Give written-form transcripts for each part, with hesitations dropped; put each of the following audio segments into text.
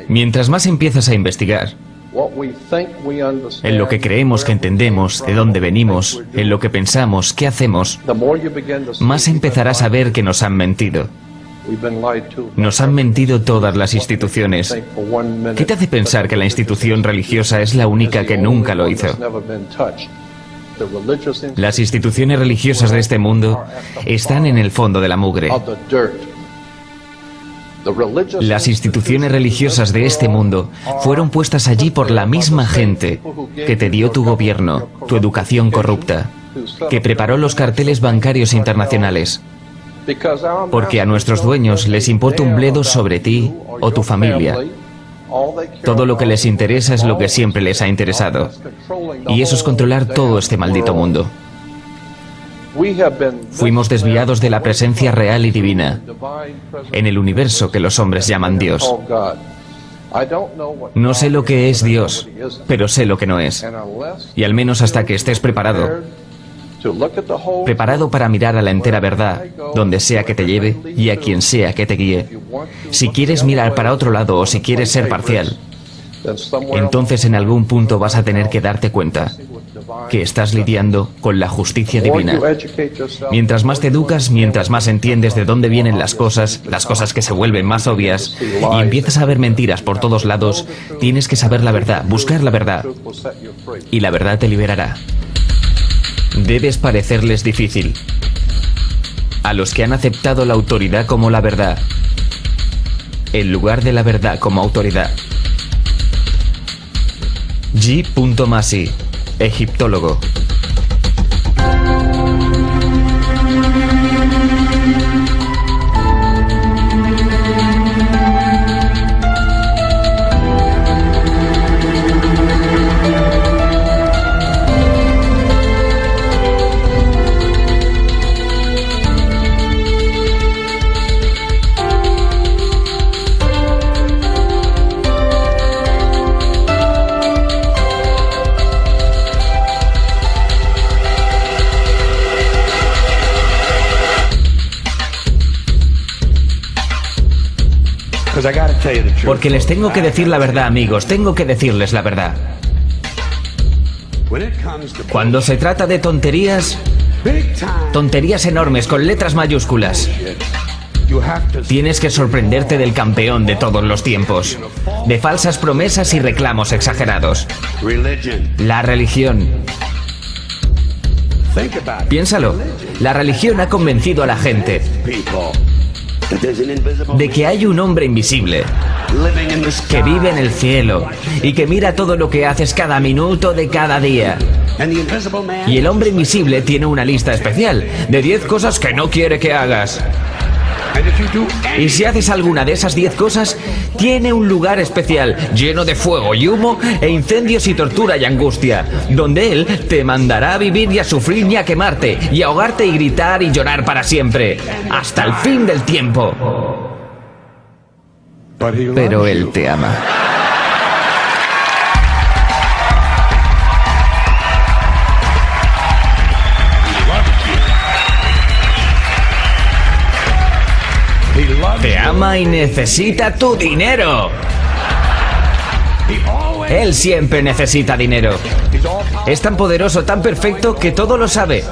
Mientras más empiezas a investigar en lo que creemos que entendemos, de dónde venimos, en lo que pensamos, qué hacemos, más empezarás a ver que nos han mentido. Nos han mentido todas las instituciones. ¿Qué te hace pensar que la institución religiosa es la única que nunca lo hizo? Las instituciones religiosas de este mundo están en el fondo de la mugre. Las instituciones religiosas de este mundo fueron puestas allí por la misma gente que te dio tu gobierno, tu educación corrupta, que preparó los carteles bancarios internacionales. Porque a nuestros dueños les importa un bledo sobre ti o tu familia. Todo lo que les interesa es lo que siempre les ha interesado. Y eso es controlar todo este maldito mundo. Fuimos desviados de la presencia real y divina en el universo que los hombres llaman Dios. No sé lo que es Dios, pero sé lo que no es. Y al menos hasta que estés preparado para mirar a la entera verdad, donde sea que te lleve y a quien sea que te guíe. Si quieres mirar para otro lado o si quieres ser parcial, entonces en algún punto vas a tener que darte cuenta que estás lidiando con la justicia divina. Mientras más te educas, mientras más entiendes de dónde vienen las cosas que se vuelven más obvias, y empiezas a ver mentiras por todos lados, tienes que saber la verdad, buscar la verdad, y la verdad te liberará. Debes parecerles difícil a los que han aceptado la autoridad como la verdad, en lugar de la verdad como autoridad. G. Masi, egiptólogo. Porque les tengo que decir la verdad, amigos, tengo que decirles la verdad. Cuando se trata de tonterías enormes con letras mayúsculas, tienes que sorprenderte del campeón de todos los tiempos, de falsas promesas y reclamos exagerados. La religión. Piénsalo, la religión ha convencido a la gente de que hay un hombre invisible que vive en el cielo y que mira todo lo que haces cada minuto de cada día. Y el hombre invisible tiene una lista especial de 10 cosas que no quiere que hagas. Y si haces alguna de esas 10 cosas, tiene un lugar especial, lleno de fuego y humo, e incendios y tortura y angustia, donde él te mandará a vivir y a sufrir y a quemarte, y a ahogarte y gritar y llorar para siempre, hasta el fin del tiempo. Pero él te ama. Te ama y necesita tu dinero. Él siempre necesita dinero. Es tan poderoso, tan perfecto, que todo lo sabe.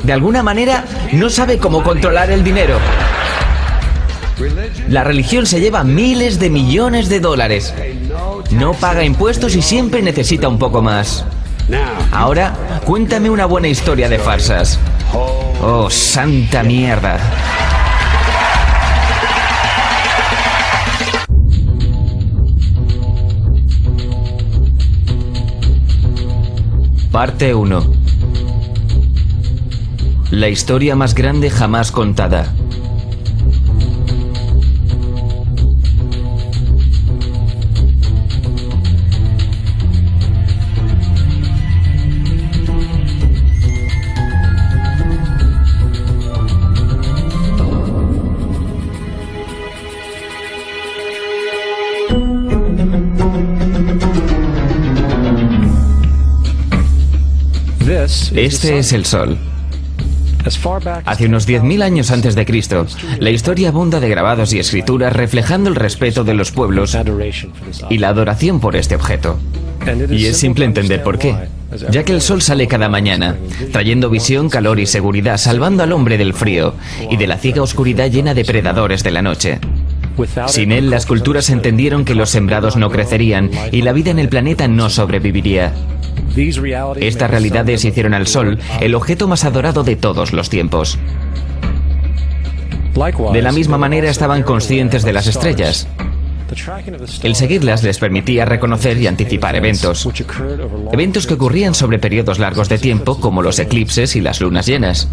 De alguna manera, no sabe cómo controlar el dinero. La religión se lleva miles de millones de dólares. No paga impuestos y siempre necesita un poco más. Ahora, cuéntame una buena historia de farsas. Oh, santa mierda. Parte 1. La historia más grande jamás contada. Este es el Sol. Hace unos 10.000 años antes de Cristo, la historia abunda de grabados y escrituras reflejando el respeto de los pueblos y la adoración por este objeto. Y es simple entender por qué, ya que el sol sale cada mañana, trayendo visión, calor y seguridad, salvando al hombre del frío y de la ciega oscuridad llena de predadores de la noche. Sin él, las culturas entendieron que los sembrados no crecerían y la vida en el planeta no sobreviviría. Estas realidades hicieron al sol el objeto más adorado de todos los tiempos. De la misma manera estaban conscientes de las estrellas. El seguirlas les permitía reconocer y anticipar eventos que ocurrían sobre periodos largos de tiempo, como los eclipses y las lunas llenas.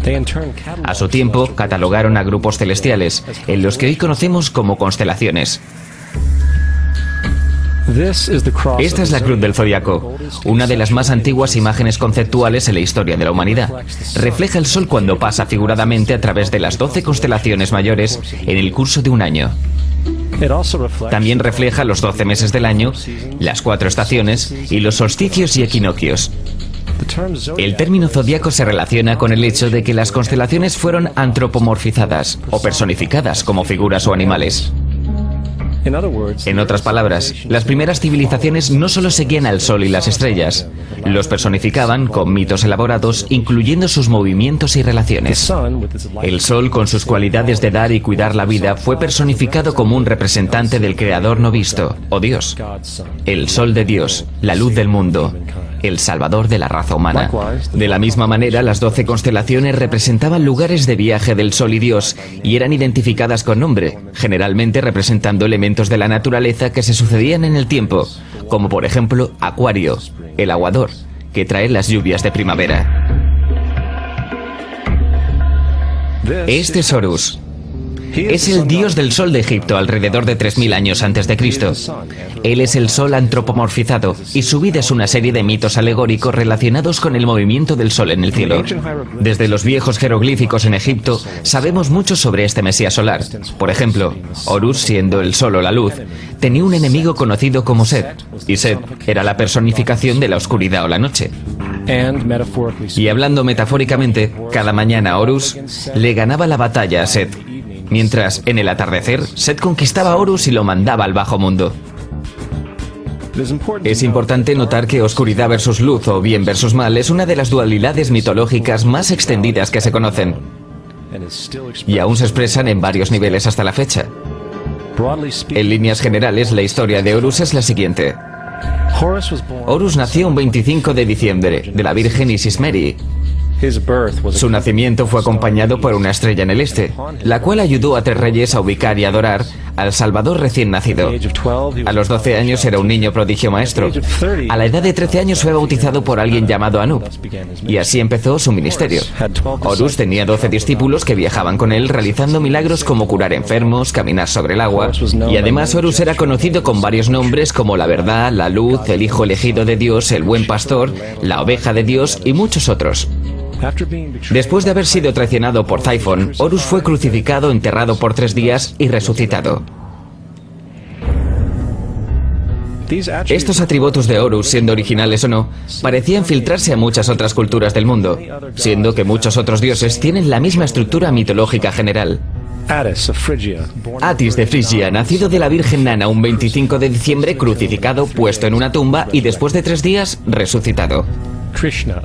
A su tiempo, catalogaron a grupos celestiales, en los que hoy conocemos como constelaciones. Esta es la cruz del zodiaco, una de las más antiguas imágenes conceptuales en la historia de la humanidad. Refleja el sol cuando pasa figuradamente a través de las 12 constelaciones mayores en el curso de un año. También refleja los 12 meses del año, las 4 estaciones y los solsticios y equinoccios. El término zodiaco se relaciona con el hecho de que las constelaciones fueron antropomorfizadas o personificadas como figuras o animales. En otras palabras, las primeras civilizaciones no solo seguían al sol y las estrellas, los personificaban con mitos elaborados, incluyendo sus movimientos y relaciones. El sol, con sus cualidades de dar y cuidar la vida, fue personificado como un representante del Creador no visto, o Dios. El sol de Dios, la luz del mundo, el salvador de la raza humana. De la misma manera, las 12 constelaciones representaban lugares de viaje del sol y Dios y eran identificadas con nombre, generalmente representando elementos de la naturaleza que se sucedían en el tiempo, como por ejemplo Acuario, el aguador, que trae las lluvias de primavera. Este es Horus. Es el dios del sol de Egipto alrededor de 3.000 años antes de Cristo. Él es el sol antropomorfizado y su vida es una serie de mitos alegóricos relacionados con el movimiento del sol en el cielo. Desde los viejos jeroglíficos en Egipto sabemos mucho sobre este mesías solar. Por ejemplo, Horus, siendo el sol o la luz, tenía un enemigo conocido como Set, y Set era la personificación de la oscuridad o la noche. Y hablando metafóricamente, cada mañana Horus le ganaba la batalla a Set, mientras en el atardecer Set conquistaba a Horus y lo mandaba al bajo mundo. Es importante notar que oscuridad versus luz o bien versus mal es una de las dualidades mitológicas más extendidas que se conocen, y aún se expresan en varios niveles hasta la fecha. En líneas generales, la historia de Horus es la siguiente. Horus nació un 25 de diciembre de la Virgen Isis Meri. Su nacimiento fue acompañado por una estrella en el este, la cual ayudó a 3 reyes a ubicar y adorar al Salvador recién nacido. A los 12 años era un niño prodigio maestro. A la edad de 13 años fue bautizado por alguien llamado Anub, y así empezó su ministerio. Horus tenía 12 discípulos que viajaban con él realizando milagros como curar enfermos, caminar sobre el agua, y además Horus era conocido con varios nombres como la verdad, la luz, el hijo elegido de Dios, el buen pastor, la oveja de Dios y muchos otros. Después de haber sido traicionado por Typhon, Horus fue crucificado, enterrado por 3 días y resucitado. Estos atributos de Horus, siendo originales o no, parecían filtrarse a muchas otras culturas del mundo, siendo que muchos otros dioses tienen la misma estructura mitológica general. Atis de Frigia, nacido de la Virgen Nana un 25 de diciembre, crucificado, puesto en una tumba y después de 3 días, resucitado.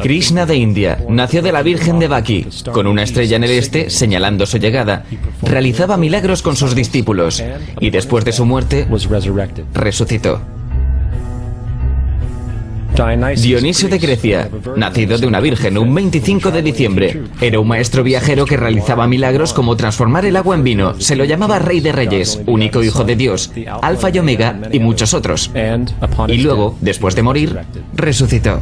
Krishna de India, nació de la Virgen de Baki, con una estrella en el este señalando su llegada. Realizaba milagros con sus discípulos y después de su muerte, resucitó. Dionisio de Grecia, nacido de una virgen un 25 de diciembre. Era un maestro viajero que realizaba milagros como transformar el agua en vino. Se lo llamaba Rey de Reyes, único hijo de Dios, Alfa y Omega y muchos otros. Y luego, después de morir, resucitó.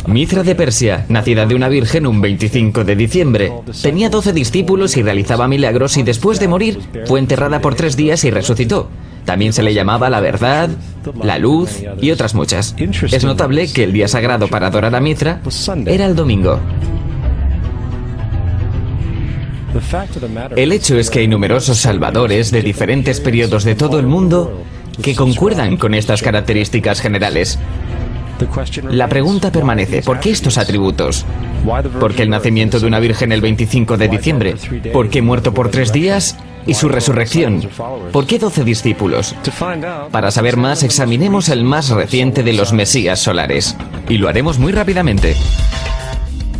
Mithra de Persia, nacida de una virgen un 25 de diciembre. Tenía 12 discípulos y realizaba milagros y después de morir fue enterrada por 3 días y resucitó. También se le llamaba la verdad, la luz y otras muchas. Es notable que el día sagrado para adorar a Mithra era el domingo. El hecho es que hay numerosos salvadores de diferentes periodos de todo el mundo que concuerdan con estas características generales. La pregunta permanece, ¿por qué estos atributos? ¿Por qué el nacimiento de una virgen el 25 de diciembre? ¿Por qué muerto por 3 días? ¿Y su resurrección? ¿Por qué 12 discípulos? Para saber más, examinemos el más reciente de los Mesías solares. Y lo haremos muy rápidamente.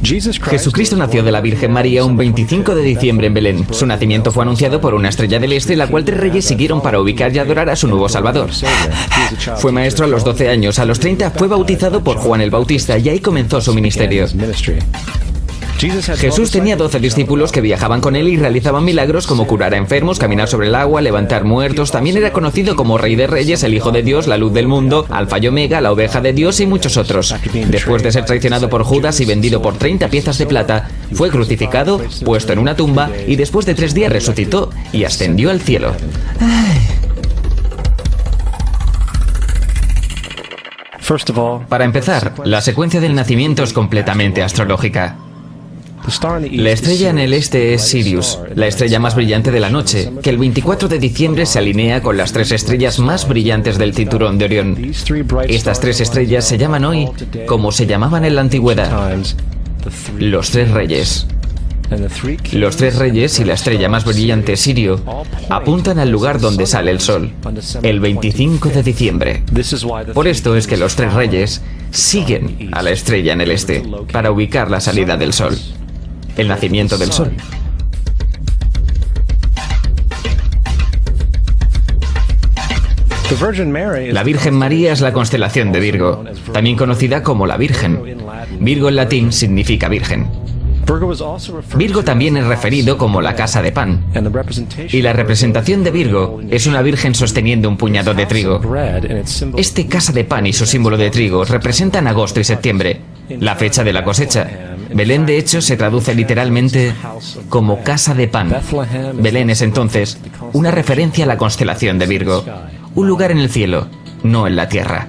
Jesucristo nació de la Virgen María un 25 de diciembre en Belén. Su nacimiento fue anunciado por una estrella del este, la cual 3 reyes siguieron para ubicar y adorar a su nuevo Salvador. Fue maestro a los 12 años, a los 30 fue bautizado por Juan el Bautista y ahí comenzó su ministerio. Jesús tenía 12 discípulos que viajaban con él y realizaban milagros como curar a enfermos, caminar sobre el agua, levantar muertos. También era conocido como Rey de Reyes, el Hijo de Dios, la Luz del Mundo, Alfa y Omega, la Oveja de Dios y muchos otros. Después de ser traicionado por Judas y vendido por 30 piezas de plata, fue crucificado, puesto en una tumba y después de 3 días resucitó y ascendió al cielo. Para empezar, la secuencia del nacimiento es completamente astrológica. La estrella en el este es Sirius, la estrella más brillante de la noche, que el 24 de diciembre se alinea con las 3 estrellas más brillantes del cinturón de Orión. Estas 3 estrellas se llaman hoy como se llamaban en la antigüedad, los 3 reyes. Los 3 reyes y la estrella más brillante, Sirio, apuntan al lugar donde sale el sol, el 25 de diciembre. Por esto es que los 3 reyes siguen a la estrella en el este, para ubicar la salida del sol, el nacimiento del sol. La Virgen María es la constelación de Virgo, también conocida como la Virgen. Virgo en latín significa virgen. Virgo también es referido como la casa de pan. Y la representación de Virgo es una virgen sosteniendo un puñado de trigo. Este casa de pan y su símbolo de trigo representan agosto y septiembre, la fecha de la cosecha. Belén, de hecho, se traduce literalmente como casa de pan. Belén es entonces una referencia a la constelación de Virgo, un lugar en el cielo, no en la tierra.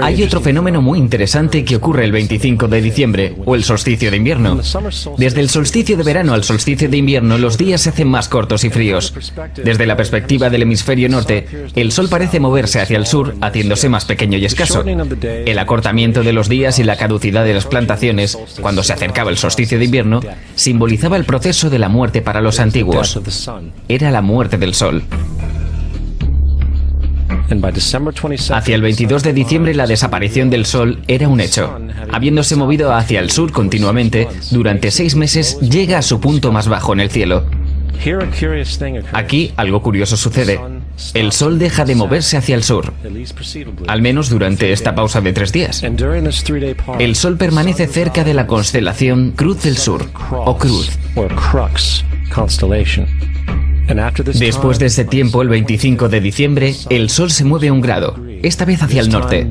Hay otro fenómeno muy interesante que ocurre el 25 de diciembre, o el solsticio de invierno. Desde el solsticio de verano al solsticio de invierno, los días se hacen más cortos y fríos. Desde la perspectiva del hemisferio norte, el sol parece moverse hacia el sur, haciéndose más pequeño y escaso. El acortamiento de los días y la caducidad de las plantaciones, cuando se acercaba el solsticio de invierno, simbolizaba el proceso de la muerte para los antiguos. Era la muerte del sol. Hacia el 22 de diciembre la desaparición del sol era un hecho. Habiéndose movido hacia el sur continuamente, durante 6 meses llega a su punto más bajo en el cielo. Aquí algo curioso sucede. El sol deja de moverse hacia el sur, al menos durante esta pausa de 3 días. El sol permanece cerca de la constelación Cruz del Sur, o Cruz. Después de ese tiempo, el 25 de diciembre, el sol se mueve 1 grado, esta vez hacia el norte,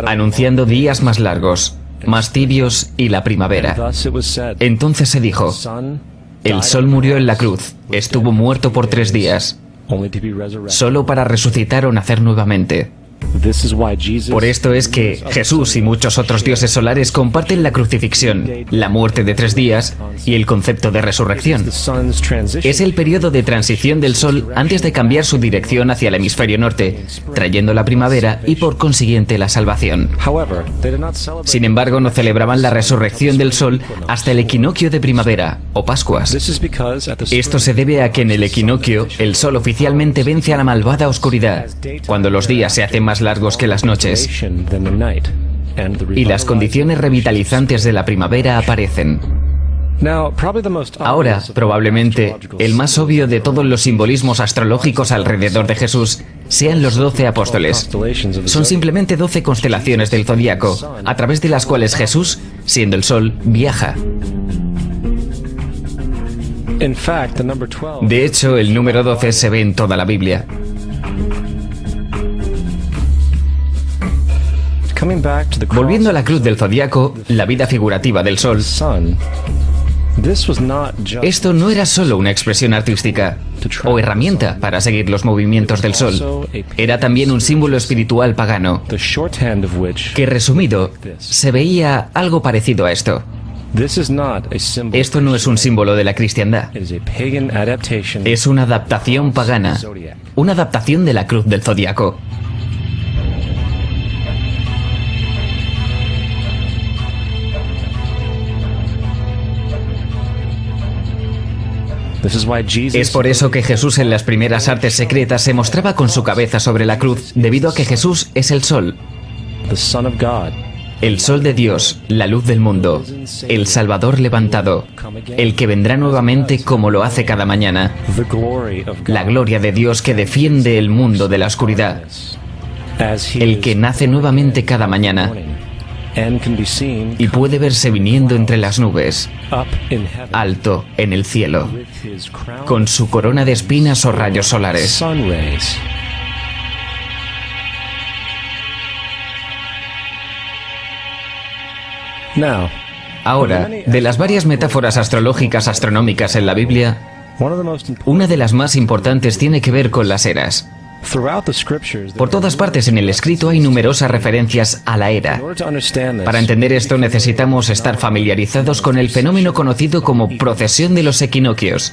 anunciando días más largos, más tibios y la primavera. Entonces se dijo, el sol murió en la cruz, estuvo muerto por 3 días, solo para resucitar o nacer nuevamente. Por esto es que Jesús y muchos otros dioses solares comparten la crucifixión, la muerte de 3 días y el concepto de resurrección. Es el periodo de transición del sol antes de cambiar su dirección hacia el hemisferio norte, trayendo la primavera y por consiguiente la salvación. Sin embargo, no celebraban la resurrección del sol hasta el equinoccio de primavera o Pascuas. Esto se debe a que en el equinoccio el sol oficialmente vence a la malvada oscuridad, cuando los días se hacen más largos que las noches y las condiciones revitalizantes de la primavera aparecen. Ahora, probablemente, el más obvio de todos los simbolismos astrológicos alrededor de Jesús sean los 12 apóstoles. Son simplemente 12 constelaciones del zodiaco, a través de las cuales Jesús, siendo el sol, viaja. De hecho, el número 12 se ve en toda la Biblia. Volviendo a la cruz del zodiaco, la vida figurativa del sol, esto no era solo una expresión artística o herramienta para seguir los movimientos del sol, era también un símbolo espiritual pagano, que resumido, se veía algo parecido a esto. Esto no es un símbolo de la cristiandad, es una adaptación pagana, una adaptación de la cruz del zodiaco. Es por eso que Jesús en las primeras artes secretas se mostraba con su cabeza sobre la cruz, debido a que Jesús es el sol. El sol de Dios, la luz del mundo, el Salvador levantado, el que vendrá nuevamente como lo hace cada mañana, la gloria de Dios que defiende el mundo de la oscuridad, el que nace nuevamente cada mañana y puede verse viniendo entre las nubes, alto en el cielo, con su corona de espinas o rayos solares. Ahora, de las varias metáforas astrológicas astronómicas en la Biblia, una de las más importantes tiene que ver con las eras. Por todas partes en el escrito hay numerosas referencias a la era. Para entender esto necesitamos estar familiarizados con el fenómeno conocido como procesión de los equinoccios.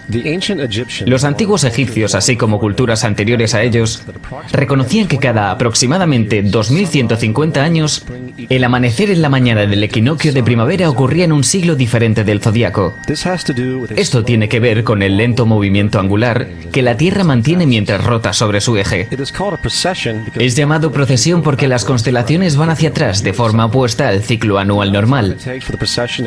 Los antiguos egipcios, así como culturas anteriores a ellos, reconocían que cada aproximadamente 2150 años, el amanecer en la mañana del equinoccio de primavera ocurría en un siglo diferente del zodiaco. Esto tiene que ver con el lento movimiento angular que la Tierra mantiene mientras rota sobre su eje. Es llamado procesión porque las constelaciones van hacia atrás de forma opuesta al ciclo anual normal.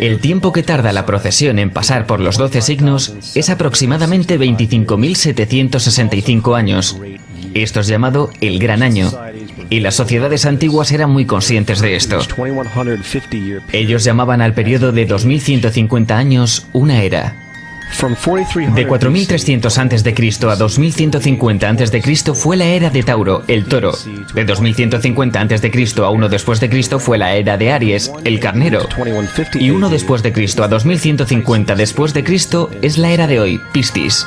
El tiempo que tarda la procesión en pasar por los 12 signos es aproximadamente 25.765 años. Esto es llamado el Gran Año, y las sociedades antiguas eran muy conscientes de esto. Ellos llamaban al periodo de 2150 años una era. De 4300 a.C. a 2150 a.C. fue la era de Tauro, el toro. De 2150 a.C. a 1 después de Cristo fue la era de Aries, el carnero. Y 1 después de Cristo a 2150 después de Cristo es la era de hoy, Piscis.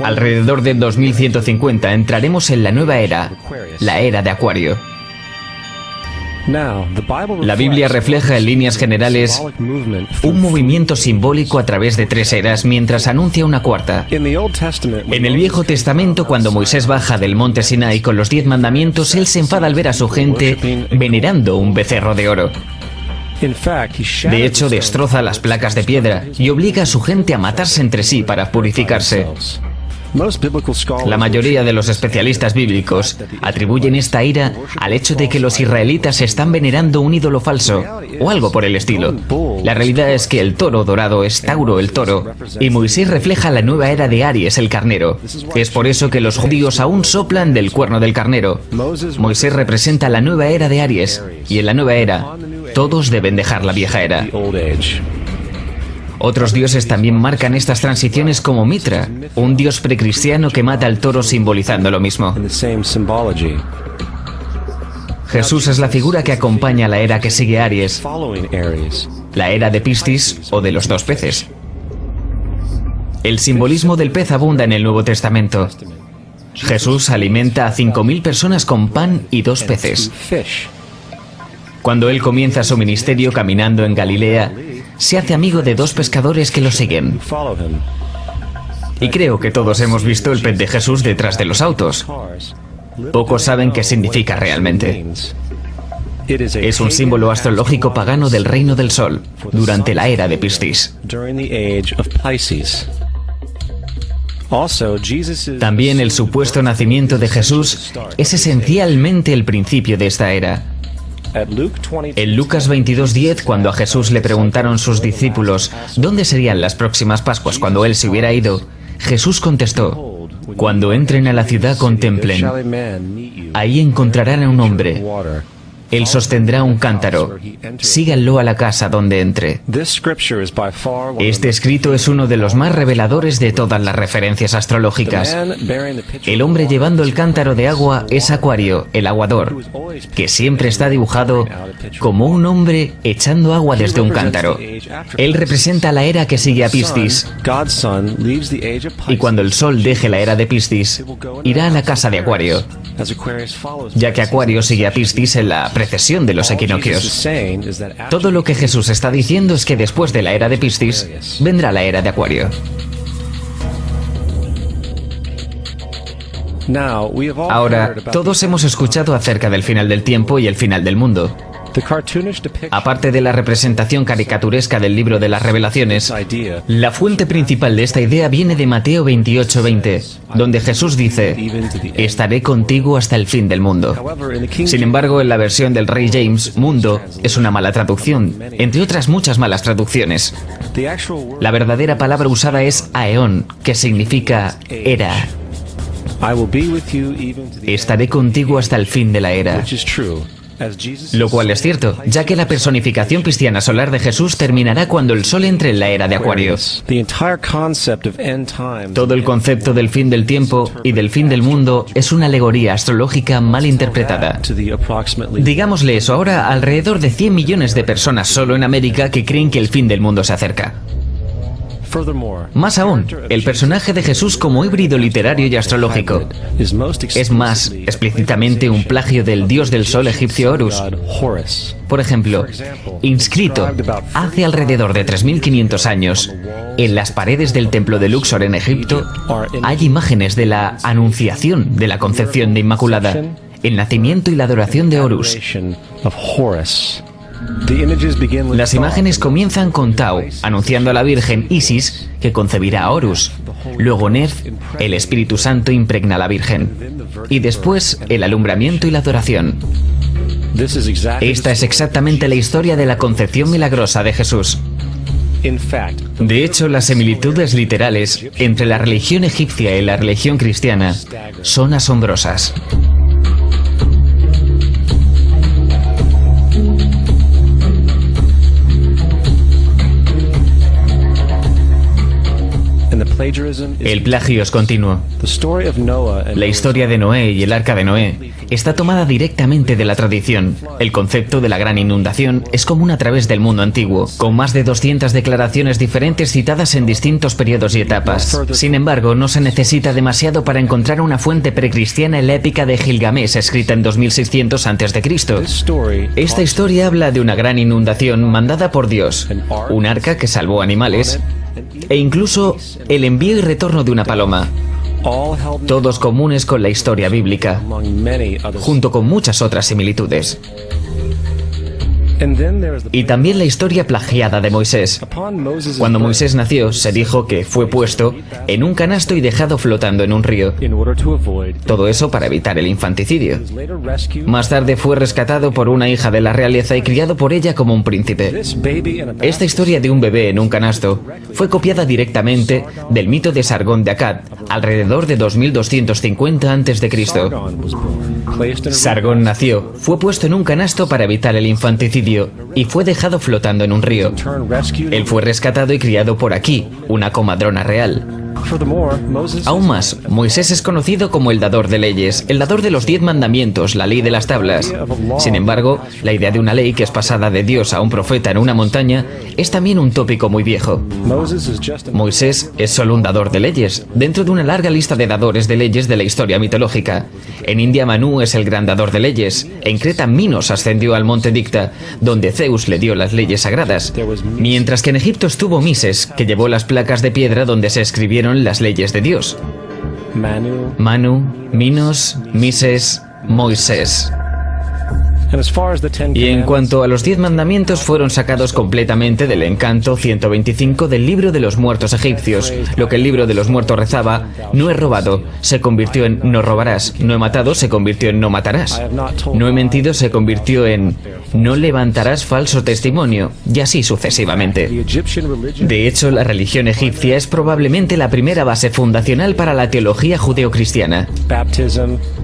Alrededor de 2150 entraremos en la nueva era, la era de Acuario. La Biblia refleja en líneas generales un movimiento simbólico a través de 3 eras mientras anuncia una cuarta. En el Viejo Testamento, cuando Moisés baja del monte Sinai con los 10 mandamientos, él se enfada al ver a su gente venerando un becerro de oro. De hecho, destroza las placas de piedra y obliga a su gente a matarse entre sí para purificarse. La mayoría de los especialistas bíblicos atribuyen esta ira al hecho de que los israelitas están venerando un ídolo falso, o algo por el estilo. La realidad es que el toro dorado es Tauro el toro, y Moisés refleja la nueva era de Aries el carnero. Es por eso que los judíos aún soplan del cuerno del carnero. Moisés representa la nueva era de Aries, y en la nueva era, todos deben dejar la vieja era. Otros dioses también marcan estas transiciones como Mitra, un dios precristiano que mata al toro simbolizando lo mismo. Jesús es la figura que acompaña a la era que sigue Aries, la era de Piscis o de los 2 peces. El simbolismo del pez abunda en el Nuevo Testamento. Jesús alimenta a 5.000 personas con pan y 2 peces. Cuando él comienza su ministerio caminando en Galilea, se hace amigo de 2 pescadores que lo siguen. Y creo que todos hemos visto el pez de Jesús detrás de los autos. Pocos saben qué significa realmente. Es un símbolo astrológico pagano del reino del sol, durante la era de Piscis. También el supuesto nacimiento de Jesús es esencialmente el principio de esta era. En Lucas 22:10, cuando a Jesús le preguntaron sus discípulos dónde serían las próximas Pascuas cuando él se hubiera ido, Jesús contestó: cuando entren a la ciudad contemplen, ahí encontrarán a un hombre. Él sostendrá un cántaro. Síganlo a la casa donde entre. Este escrito es uno de los más reveladores de todas las referencias astrológicas. El hombre llevando el cántaro de agua es Acuario, el aguador, que siempre está dibujado como un hombre echando agua desde un cántaro. Él representa la era que sigue a Piscis. Y cuando el sol deje la era de Piscis, irá a la casa de Acuario, ya que Acuario sigue a Piscis en la precesión de los equinoccios. Todo lo que Jesús está diciendo es que después de la era de Piscis, vendrá la era de Acuario. Ahora, todos hemos escuchado acerca del final del tiempo y el final del mundo. Aparte de la representación caricaturesca del libro de las Revelaciones, la fuente principal de esta idea viene de Mateo 28:20, donde Jesús dice: estaré contigo hasta el fin del mundo. Sin embargo, en la versión del Rey James, mundo es una mala traducción, entre otras muchas malas traducciones. La verdadera palabra usada es aeón, que significa era. Estaré contigo hasta el fin de la era. Lo cual es cierto, ya que la personificación cristiana solar de Jesús terminará cuando el sol entre en la era de Acuario. Todo el concepto del fin del tiempo y del fin del mundo es una alegoría astrológica mal interpretada. Digámosle eso ahora a alrededor de 100 millones de personas solo en América que creen que el fin del mundo se acerca. Más aún, el personaje de Jesús como híbrido literario y astrológico es más explícitamente un plagio del dios del sol egipcio Horus. Por ejemplo, inscrito hace alrededor de 3500 años en las paredes del templo de Luxor en Egipto hay imágenes de la anunciación de la concepción de Inmaculada, el nacimiento y la adoración de Horus. Las imágenes comienzan con Tau, anunciando a la Virgen Isis que concebirá a Horus. Luego Nef, el Espíritu Santo, impregna a la Virgen. Y después el alumbramiento y la adoración. Esta es exactamente la historia de la concepción milagrosa de Jesús. De hecho, las similitudes literales entre la religión egipcia y la religión cristiana son asombrosas. El plagio es continuo. La historia de Noé y el arca de Noé está tomada directamente de la tradición. El concepto de la gran inundación es común a través del mundo antiguo, con más de 200 declaraciones diferentes citadas en distintos periodos y etapas. Sin embargo, no se necesita demasiado para encontrar una fuente precristiana en la épica de Gilgamesh, escrita en 2600 a.C. Esta historia habla de una gran inundación mandada por Dios, un arca que salvó animales, e incluso el envío y retorno de una paloma, todos comunes con la historia bíblica, junto con muchas otras similitudes. Y también la historia plagiada de Moisés. Cuando Moisés nació, se dijo que fue puesto en un canasto y dejado flotando en un río. Todo eso para evitar el infanticidio. Más tarde fue rescatado por una hija de la realeza y criado por ella como un príncipe. Esta historia de un bebé en un canasto fue copiada directamente del mito de Sargón de Akkad, alrededor de 2250 a.C. Sargón nació, fue puesto en un canasto para evitar el infanticidio y fue dejado flotando en un río. Él fue rescatado y criado por Aquí, una comadrona real. Aún más, Moisés es conocido como el dador de leyes, el dador de los 10 mandamientos, la ley de las tablas. Sin embargo, la idea de una ley que es pasada de Dios a un profeta en una montaña es también un tópico muy viejo. Moisés es solo un dador de leyes, dentro de una larga lista de dadores de leyes de la historia mitológica. En India, Manu es el gran dador de leyes. En Creta, Minos ascendió al monte Dicta, donde Zeus le dio las leyes sagradas. Mientras que en Egipto estuvo Mises, que llevó las placas de piedra donde se escribieron las leyes de Dios. Manu, Minos, Mises, Moisés. Y en cuanto a los 10 mandamientos, fueron sacados completamente del encanto 125 del libro de los muertos egipcios. Lo que el libro de los muertos rezaba: no he robado, se convirtió en no robarás. No he matado, se convirtió en no matarás. No he mentido, se convirtió en no levantarás falso testimonio, y así sucesivamente. De hecho, la religión egipcia es probablemente la primera base fundacional para la teología judeocristiana.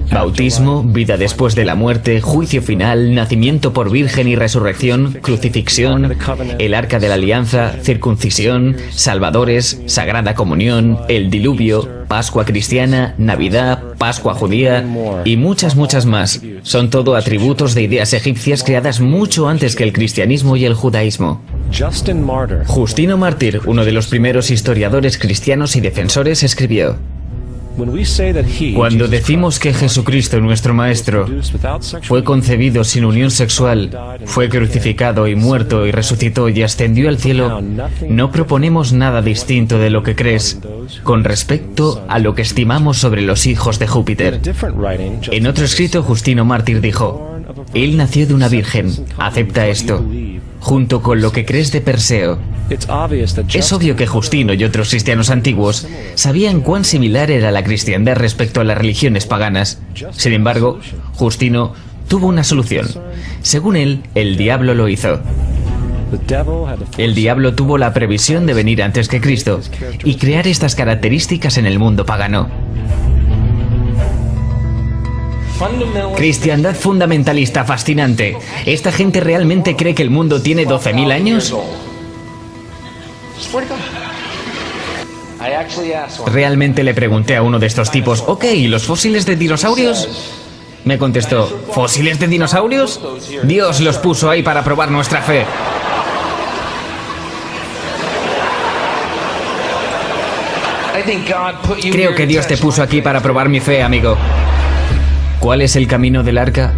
Bautismo, vida después de la muerte, juicio final, nacimiento por virgen y resurrección, crucifixión, el arca de la alianza, circuncisión, salvadores, sagrada comunión, el diluvio, Pascua cristiana, Navidad, Pascua judía y muchas más. Son todo atributos de ideas egipcias creadas mucho antes que el cristianismo y el judaísmo. Justino Mártir, uno de los primeros historiadores cristianos y defensores, escribió: Cuando decimos que Jesucristo, nuestro Maestro, fue concebido sin unión sexual, fue crucificado y muerto y resucitó y ascendió al cielo, no proponemos nada distinto de lo que crees con respecto a lo que estimamos sobre los hijos de Júpiter. En otro escrito, Justino Mártir dijo: Él nació de una virgen, acepta esto, junto con lo que crees de Perseo. Es obvio que Justino y otros cristianos antiguos sabían cuán similar era la cristiandad respecto a las religiones paganas. Sin embargo, Justino tuvo una solución. Según él, el diablo lo hizo. El diablo tuvo la previsión de venir antes que Cristo y crear estas características en el mundo pagano. Cristiandad fundamentalista fascinante. ¿Esta gente realmente cree que el mundo tiene 12.000 años? Realmente le pregunté a uno de estos tipos: ok, ¿y los fósiles de dinosaurios? Me contestó: ¿fósiles de dinosaurios? Dios los puso ahí para probar nuestra fe. Creo que Dios te puso aquí para probar mi fe, amigo. ¿Cuál es el camino del arca?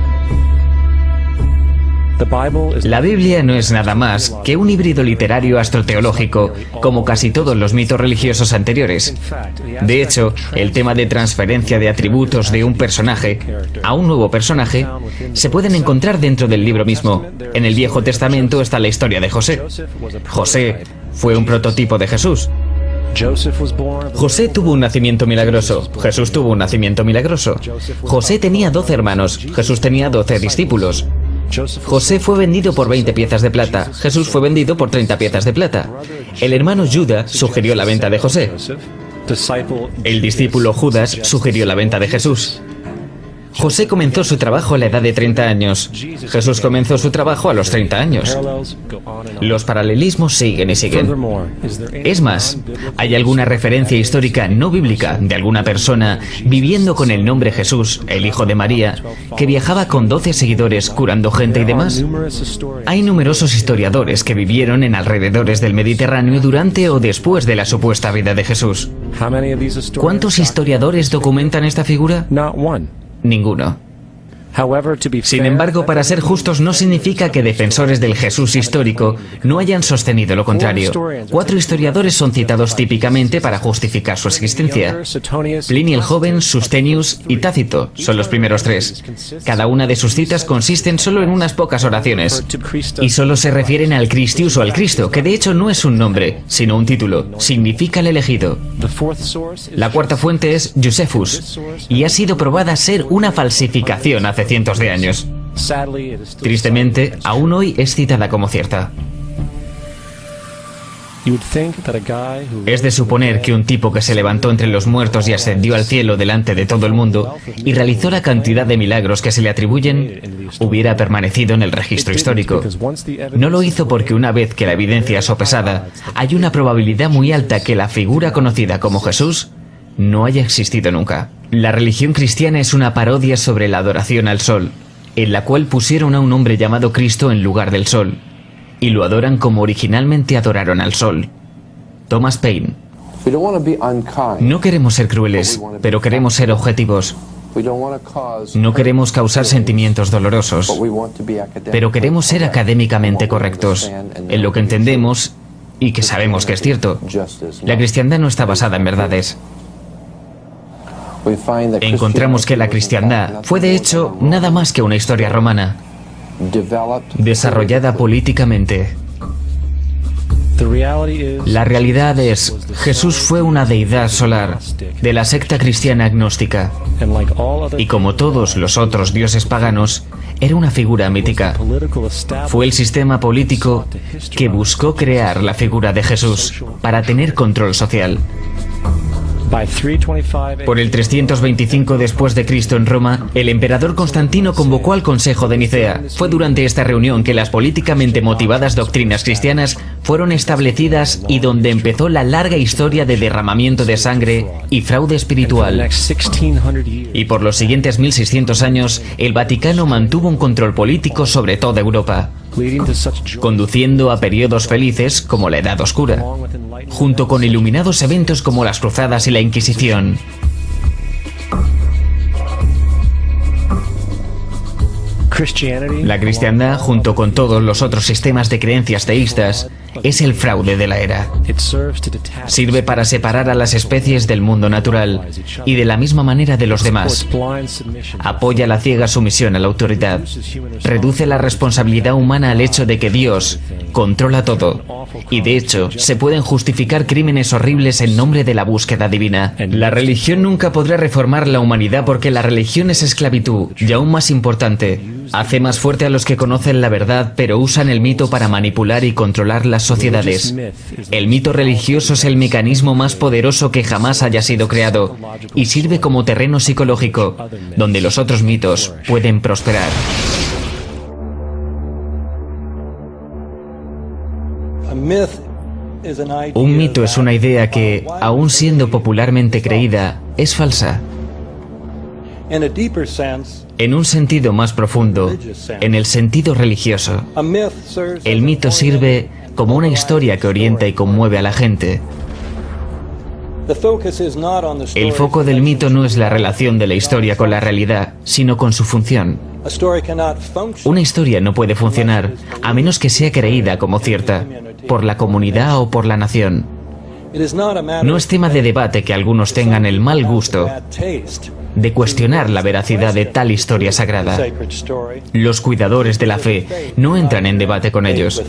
La Biblia no es nada más que un híbrido literario astroteológico, como casi todos los mitos religiosos anteriores. De hecho, el tema de transferencia de atributos de un personaje a un nuevo personaje se pueden encontrar dentro del libro mismo. En el Viejo Testamento está la historia de José. José fue un prototipo de Jesús. José tuvo un nacimiento milagroso. Jesús tuvo un nacimiento milagroso. José tenía 12 hermanos. Jesús tenía 12 discípulos. José fue vendido por 20 piezas de plata. Jesús fue vendido por 30 piezas de plata. El hermano Judas sugirió la venta de José. El discípulo Judas sugirió la venta de Jesús. José comenzó su trabajo a la edad de 30 años. Jesús comenzó su trabajo a los 30 años. Los paralelismos siguen y siguen. Es más, ¿hay alguna referencia histórica no bíblica de alguna persona viviendo con el nombre Jesús, el hijo de María, que viajaba con 12 seguidores curando gente y demás? Hay numerosos historiadores que vivieron en alrededores del Mediterráneo durante o después de la supuesta vida de Jesús. ¿Cuántos historiadores documentan esta figura? Ninguno. Sin embargo, para ser justos, no significa que defensores del Jesús histórico no hayan sostenido lo contrario. 4 historiadores son citados típicamente para justificar su existencia. Plinio el Joven, Sustenius y Tácito son los primeros 3. Cada una de sus citas consisten solo en unas pocas oraciones. Y solo se refieren al Christius o al Cristo, que de hecho no es un nombre, sino un título. Significa el elegido. La cuarta fuente es Josephus, y ha sido probada ser una falsificación hace cientos de años. Tristemente, aún hoy es citada como cierta. Es de suponer que un tipo que se levantó entre los muertos y ascendió al cielo delante de todo el mundo y realizó la cantidad de milagros que se le atribuyen, hubiera permanecido en el registro histórico. No lo hizo porque una vez que la evidencia es sopesada, hay una probabilidad muy alta que la figura conocida como Jesús no haya existido nunca. La religión cristiana es una parodia sobre la adoración al sol, en la cual pusieron a un hombre llamado Cristo en lugar del sol, y lo adoran como originalmente adoraron al sol. Thomas Paine. No queremos ser crueles, pero queremos ser objetivos. No queremos causar sentimientos dolorosos, pero queremos ser académicamente correctos en lo que entendemos y que sabemos que es cierto. La cristiandad no está basada en verdades. Encontramos que la cristiandad fue de hecho nada más que una historia romana, desarrollada políticamente. La realidad es, Jesús fue una deidad solar de la secta cristiana agnóstica, y como todos los otros dioses paganos, era una figura mítica. Fue el sistema político que buscó crear la figura de Jesús para tener control social. Por el 325 después de Cristo en Roma, el emperador Constantino convocó al Consejo de Nicea. Fue durante esta reunión que las políticamente motivadas doctrinas cristianas fueron establecidas y donde empezó la larga historia de derramamiento de sangre y fraude espiritual. Y por los siguientes 1600 años, el Vaticano mantuvo un control político sobre toda Europa, conduciendo a periodos felices como la Edad Oscura, junto con iluminados eventos como las Cruzadas y la Inquisición. La cristiandad, junto con todos los otros sistemas de creencias teístas, es el fraude de la era. Sirve para separar a las especies del mundo natural y de la misma manera de los demás. Apoya la ciega sumisión a la autoridad. Reduce la responsabilidad humana al hecho de que Dios controla todo. Y de hecho, se pueden justificar crímenes horribles en nombre de la búsqueda divina. La religión nunca podrá reformar la humanidad porque la religión es esclavitud, y aún más importante, hace más fuerte a los que conocen la verdad pero usan el mito para manipular y controlar las sociedades. El mito religioso es el mecanismo más poderoso que jamás haya sido creado y sirve como terreno psicológico donde los otros mitos pueden prosperar. Un mito es una idea que, aun siendo popularmente creída, es falsa. En un sentido más profundo, en el sentido religioso, el mito sirve como una historia que orienta y conmueve a la gente. El foco del mito no es la relación de la historia con la realidad, sino con su función. Una historia no puede funcionar a menos que sea creída como cierta, por la comunidad o por la nación. No es tema de debate que algunos tengan el mal gusto de cuestionar la veracidad de tal historia sagrada. Los cuidadores de la fe no entran en debate con ellos.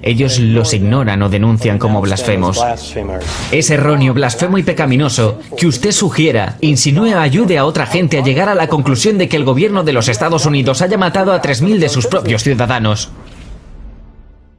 Ellos los ignoran o denuncian como blasfemos. Es erróneo, blasfemo y pecaminoso que usted sugiera, insinúe o ayude a otra gente a llegar a la conclusión de que el gobierno de los Estados Unidos haya matado a 3.000 de sus propios ciudadanos.